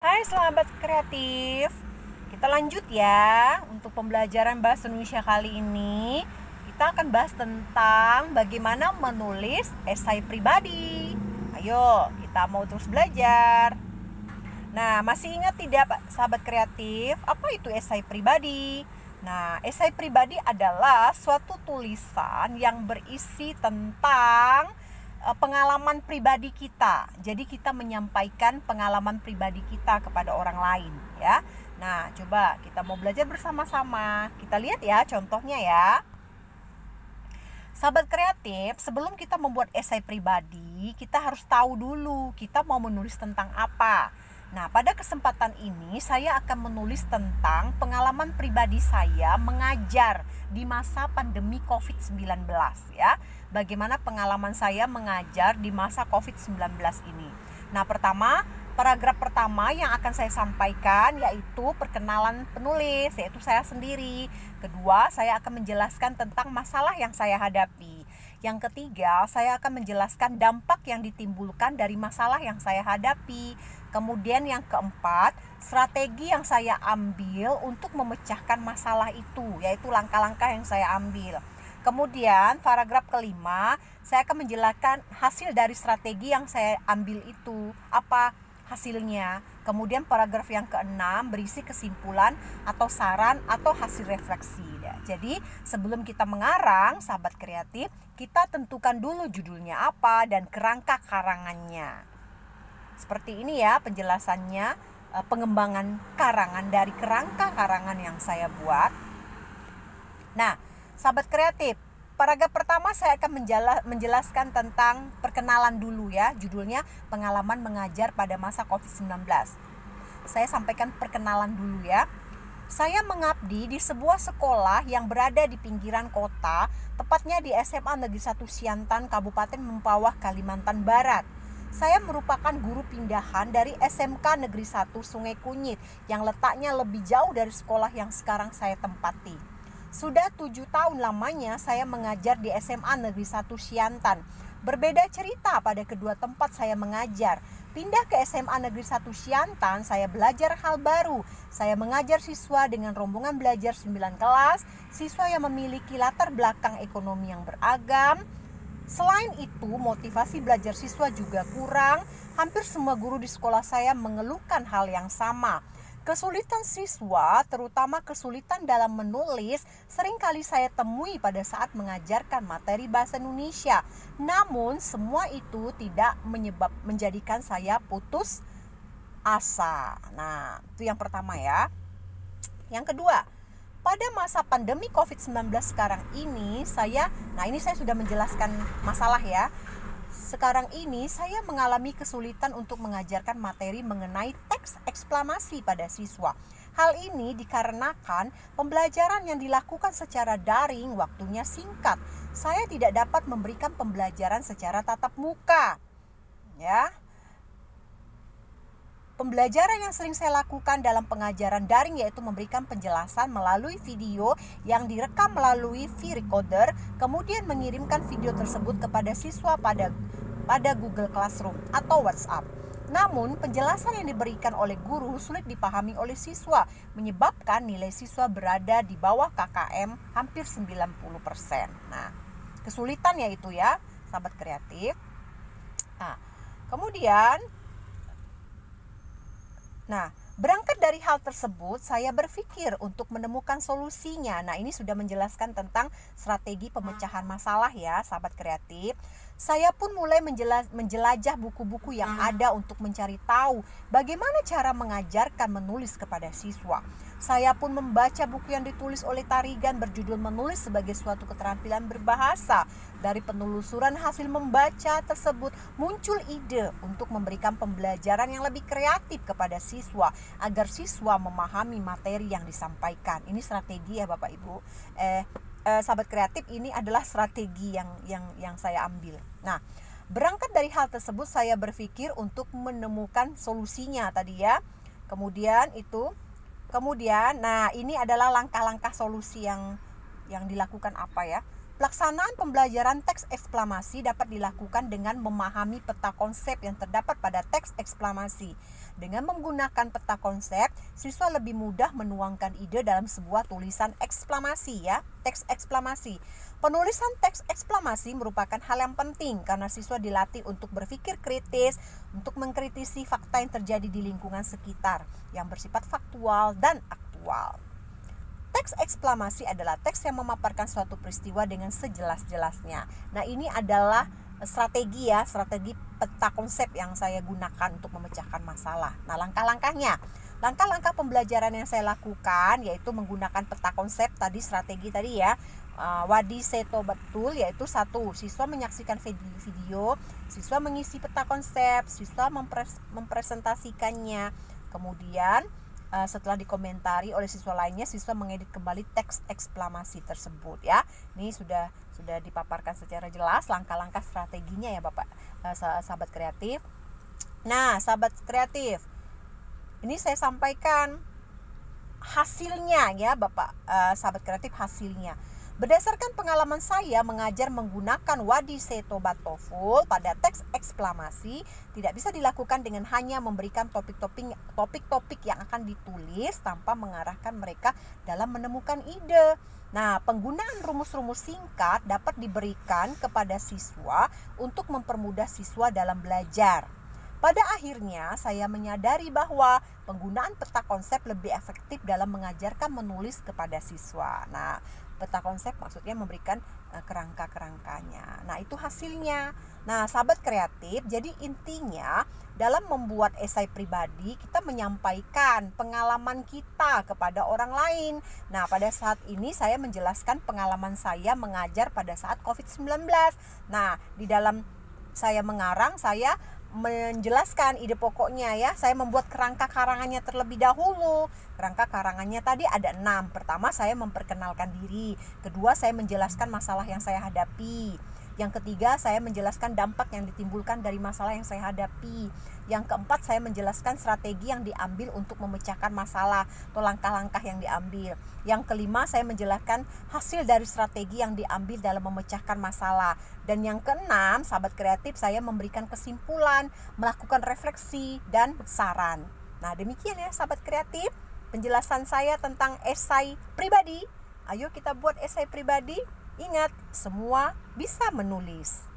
Hai sahabat kreatif, kita lanjut ya. Untuk pembelajaran bahasa Indonesia kali ini kita akan bahas tentang bagaimana menulis esai pribadi. Ayo, kita mau terus belajar. Nah, masih ingat tidak sahabat kreatif, apa itu esai pribadi? Nah, esai pribadi adalah suatu tulisan yang berisi tentang pengalaman pribadi kita. Jadi kita menyampaikan pengalaman pribadi kita kepada orang lain ya. Nah, coba kita mau belajar bersama-sama. Kita lihat ya contohnya ya. Sahabat kreatif, sebelum kita membuat esai pribadi, kita harus tahu dulu kita mau menulis tentang apa. Nah, pada kesempatan ini saya akan menulis tentang pengalaman pribadi saya mengajar di masa pandemi COVID-19 ya. Bagaimana pengalaman saya mengajar di masa COVID-19 ini. Nah, paragraf pertama yang akan saya sampaikan yaitu perkenalan penulis, yaitu saya sendiri. Kedua, saya akan menjelaskan tentang masalah yang saya hadapi. Yang ketiga, saya akan menjelaskan dampak yang ditimbulkan dari masalah yang saya hadapi. Kemudian yang keempat, strategi yang saya ambil untuk memecahkan masalah itu, yaitu langkah-langkah yang saya ambil. Kemudian paragraf kelima, saya akan menjelaskan hasil dari strategi yang saya ambil itu, apa hasilnya. Kemudian paragraf yang keenam berisi kesimpulan atau saran atau hasil refleksi ya. Jadi sebelum kita mengarang, sahabat kreatif, kita tentukan dulu judulnya apa dan kerangka karangannya. Seperti ini ya penjelasannya, pengembangan karangan dari kerangka karangan yang saya buat. Nah, sahabat kreatif, paragraf pertama saya akan menjelaskan tentang perkenalan dulu ya. Judulnya pengalaman mengajar pada masa COVID-19. Saya sampaikan perkenalan dulu ya. Saya mengabdi di sebuah sekolah yang berada di pinggiran kota, tepatnya di SMA Negeri 1 Siantan, Kabupaten Mempawah, Kalimantan Barat. Saya merupakan guru pindahan dari SMK Negeri 1 Sungai Kunyit yang letaknya lebih jauh dari sekolah yang sekarang saya tempati. Sudah 7 tahun lamanya saya mengajar di SMA Negeri 1 Siantan. Berbeda cerita pada kedua tempat saya mengajar. Pindah ke SMA Negeri 1 Siantan, saya belajar hal baru. Saya mengajar siswa dengan rombongan belajar 9 kelas, siswa yang memiliki latar belakang ekonomi yang beragam. Selain itu, motivasi belajar siswa juga kurang. Hampir semua guru di sekolah saya mengeluhkan hal yang sama. Kesulitan siswa, terutama kesulitan dalam menulis, seringkali saya temui pada saat mengajarkan materi bahasa Indonesia. Namun, semua itu tidak menjadikan saya putus asa. Nah, itu yang pertama ya. Yang kedua, pada masa pandemi COVID-19 sekarang ini, saya sudah menjelaskan masalah ya. Sekarang ini saya mengalami kesulitan untuk mengajarkan materi mengenai teks eksklamasi pada siswa. Hal ini dikarenakan pembelajaran yang dilakukan secara daring waktunya singkat. Saya tidak dapat memberikan pembelajaran secara tatap muka. Ya. Pembelajaran yang sering saya lakukan dalam pengajaran daring yaitu memberikan penjelasan melalui video yang direkam melalui V-Recorder, kemudian mengirimkan video tersebut kepada siswa pada Google Classroom atau WhatsApp. Namun, penjelasan yang diberikan oleh guru sulit dipahami oleh siswa, menyebabkan nilai siswa berada di bawah KKM hampir 90%. Nah, kesulitan yaitu ya, sahabat kreatif. Nah, kemudian berangkat dari hal tersebut, saya berpikir untuk menemukan solusinya. Nah, ini sudah menjelaskan tentang strategi pemecahan masalah ya, sahabat kreatif. Saya pun mulai menjelajah buku-buku yang ada untuk mencari tahu bagaimana cara mengajarkan menulis kepada siswa. Saya pun membaca buku yang ditulis oleh Tarigan berjudul Menulis sebagai Suatu Keterampilan Berbahasa. Dari penelusuran hasil membaca tersebut muncul ide untuk memberikan pembelajaran yang lebih kreatif kepada siswa agar siswa memahami materi yang disampaikan. Ini strategi ya Bapak Ibu. Sahabat kreatif, ini adalah strategi yang saya ambil. Nah, berangkat dari hal tersebut saya berpikir untuk menemukan solusinya tadi ya. Kemudian ini adalah langkah-langkah solusi yang dilakukan apa ya? Pelaksanaan pembelajaran teks eksklamasi dapat dilakukan dengan memahami peta konsep yang terdapat pada teks eksklamasi. Dengan menggunakan peta konsep, siswa lebih mudah menuangkan ide dalam sebuah tulisan eksklamasi ya, teks eksklamasi. Penulisan teks eksklamasi merupakan hal yang penting karena siswa dilatih untuk berpikir kritis, untuk mengkritisi fakta yang terjadi di lingkungan sekitar yang bersifat faktual dan aktual. Teks eksklamasi adalah teks yang memaparkan suatu peristiwa dengan sejelas-jelasnya. Nah, ini adalah strategi peta konsep yang saya gunakan untuk memecahkan masalah. Nah, langkah-langkah pembelajaran yang saya lakukan yaitu menggunakan peta konsep strategi tadi ya. Wadi Seto betul, yaitu 1. Siswa menyaksikan video, siswa mengisi peta konsep, siswa mempresentasikannya. Kemudian setelah dikomentari oleh siswa lainnya, siswa mengedit kembali teks eksklamasi tersebut ya. Ini sudah dipaparkan secara jelas langkah-langkah strateginya ya Bapak sahabat kreatif. Nah, sahabat kreatif, ini saya sampaikan hasilnya ya Bapak sahabat kreatif, hasilnya. Berdasarkan pengalaman saya mengajar menggunakan Wadi Seto Batoful pada teks eksklamasi, tidak bisa dilakukan dengan hanya memberikan topik-topik yang akan ditulis tanpa mengarahkan mereka dalam menemukan ide. Nah, penggunaan rumus-rumus singkat dapat diberikan kepada siswa untuk mempermudah siswa dalam belajar. Pada akhirnya, saya menyadari bahwa penggunaan peta konsep lebih efektif dalam mengajarkan menulis kepada siswa. Nah, peta konsep maksudnya memberikan kerangka-kerangkanya. Nah, itu hasilnya. Nah, sahabat kreatif, jadi intinya dalam membuat esai pribadi, kita menyampaikan pengalaman kita kepada orang lain. Nah, pada saat ini saya menjelaskan pengalaman saya mengajar pada saat COVID-19. Nah, di dalam saya mengarang, saya menjelaskan ide pokoknya ya. Saya membuat kerangka karangannya terlebih dahulu. Kerangka karangannya tadi ada 6. Pertama, saya memperkenalkan diri. Kedua, saya menjelaskan masalah yang saya hadapi. Yang ketiga, saya menjelaskan dampak yang ditimbulkan dari masalah yang saya hadapi. Yang keempat, saya menjelaskan strategi yang diambil untuk memecahkan masalah atau langkah-langkah yang diambil. Yang kelima, saya menjelaskan hasil dari strategi yang diambil dalam memecahkan masalah. Dan yang keenam, sahabat kreatif, saya memberikan kesimpulan, melakukan refleksi, dan saran. Nah, demikian ya sahabat kreatif, penjelasan saya tentang esai pribadi. Ayo kita buat esai pribadi. Ingat, semua bisa menulis.